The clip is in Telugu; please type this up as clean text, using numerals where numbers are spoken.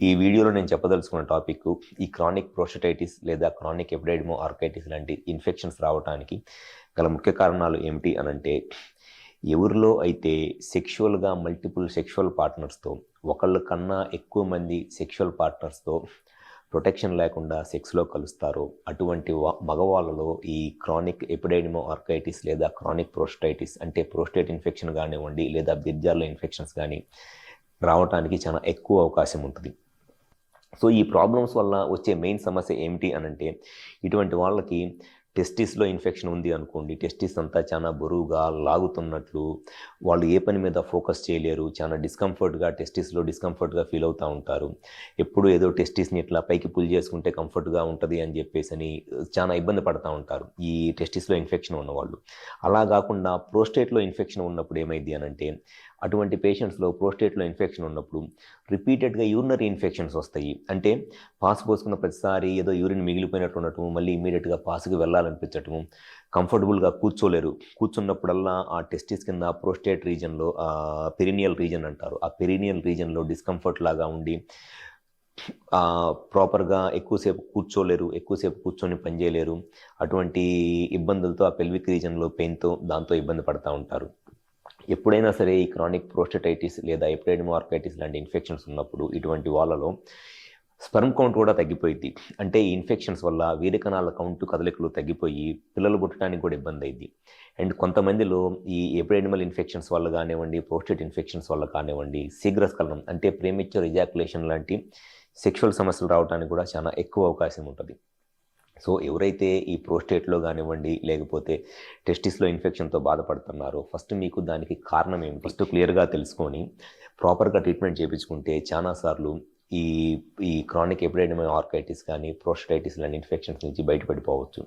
ఈ వీడియోలో నేను చెప్పదలుచుకున్న టాపిక్ ఈ క్రానిక్ ప్రోస్టేటైటిస్ లేదా క్రానిక్ ఎపిడైడిమో ఆర్కైటిస్ లాంటి ఇన్ఫెక్షన్స్ రావడానికి గల ముఖ్య కారణాలు ఏమిటి అనంటే, ఎవరిలో అయితే సెక్షువల్గా మల్టిపుల్ సెక్షువల్ పార్ట్నర్స్తో ఒకళ్ళ కన్నా ఎక్కువ మంది సెక్షువల్ పార్ట్నర్స్తో ప్రొటెక్షన్ లేకుండా సెక్స్లో కలుస్తారో అటువంటి మగవాళ్ళలో ఈ క్రానిక్ ఎపిడైడిమో ఆర్కైటిస్ లేదా క్రానిక్ ప్రోస్టైటిస్ అంటే ప్రోస్టేట్ ఇన్ఫెక్షన్ కానివ్వండి లేదా బిర్జాల్లో ఇన్ఫెక్షన్స్ కానీ రావడానికి చాలా ఎక్కువ అవకాశం ఉంటుంది. సో ఈ ప్రాబ్లమ్స్ వల్ల వచ్చే మెయిన్ సమస్య ఏమిటి అనంటే, ఇటువంటి వాళ్ళకి టెస్టిస్లో ఇన్ఫెక్షన్ ఉంది అనుకోండి, టెస్టిస్ అంతా చాలా బరువుగా లాగుతున్నట్లు, వాళ్ళు ఏ పని మీద ఫోకస్ చేయలేరు, చాలా టెస్టిస్లో డిస్కంఫర్ట్గా ఫీల్ అవుతూ ఉంటారు. ఎప్పుడు ఏదో టెస్టిస్ని ఇట్లా పైకి పుల్ చేసుకుంటే కంఫర్ట్గా ఉంటుంది అని చెప్పేసి చాలా ఇబ్బంది పడుతూ ఉంటారు ఈ టెస్టిస్లో ఇన్ఫెక్షన్ ఉన్నవాళ్ళు. అలా కాకుండా ప్రోస్టేట్లో ఇన్ఫెక్షన్ ఉన్నప్పుడు ఏమైంది అనంటే, అటువంటి పేషెంట్స్లో ప్రోస్టేట్లో ఇన్ఫెక్షన్ ఉన్నప్పుడు రిపీటెడ్గా యూరినరీ ఇన్ఫెక్షన్స్ వస్తాయి. అంటే పాస్ పోసుకున్న ప్రతిసారి ఏదో యూరిన్ మిగిలిపోయినట్టు ఉండటము, మళ్ళీ ఇమీడియట్గా పాస్కి వెళ్ళాలనిపించటము, కంఫర్టబుల్గా కూర్చోలేరు. కూర్చున్నప్పుడల్లా ఆ టెస్టిస్ కింద ప్రోస్టేట్ రీజన్లో పెరినియల్ రీజన్ అంటారు, ఆ పెరినియల్ రీజన్లో డిస్కంఫర్ట్ లాగా ఉండి ప్రాపర్గా ఎక్కువసేపు కూర్చోలేరు, ఎక్కువసేపు కూర్చొని పనిచేయలేరు. అటువంటి ఇబ్బందులతో ఆ పెల్విక్ రీజన్లో పెయిన్తో దాంతో ఇబ్బంది పడుతూ ఉంటారు. ఎప్పుడైనా సరే ఈ క్రానిక్ ప్రోస్టేటైటిస్ లేదా ఎపిడైడిమో ఆర్కైటిస్ లాంటి ఇన్ఫెక్షన్స్ ఉన్నప్పుడు ఇటువంటి వాళ్ళలో స్పెర్మ్ కౌంట్ కూడా తగ్గిపోయింది. అంటే ఈ ఇన్ఫెక్షన్స్ వల్ల వీర్యకణాల కౌంట్ కదలికలు తగ్గిపోయి పిల్లలు పుట్టడానికి కూడా ఇబ్బంది అయింది. అండ్ కొంతమందిలో ఈ ఎపిడైడిమల్ ఇన్ఫెక్షన్స్ వల్ల కానివ్వండి, ప్రోస్టేట్ ఇన్ఫెక్షన్స్ వల్ల కానివ్వండి, శీఘ్రస్ఖలనం అంటే ప్రీమెచ్యూర్ ఎజాక్యులేషన్ లాంటి సెక్షువల్ సమస్యలు రావడానికి కూడా చాలా ఎక్కువ అవకాశం ఉంటుంది. సో ఎవరైతే ఈ ప్రోస్టేట్లో కానివ్వండి లేకపోతే టెస్టిస్లో ఇన్ఫెక్షన్తో బాధపడుతున్నారో ఫస్ట్ మీకు దానికి కారణం ఏమిటి ఫస్ట్ క్లియర్గా తెలుసుకొని ప్రాపర్గా ట్రీట్మెంట్ చేయించుకుంటే చాలాసార్లు ఈ క్రానిక్ ఎపిడైడిమో ఆర్కైటిస్ కానీ ప్రోస్టైటిస్ లాంటి ఇన్ఫెక్షన్స్ నుంచి బయటపడిపోవచ్చు.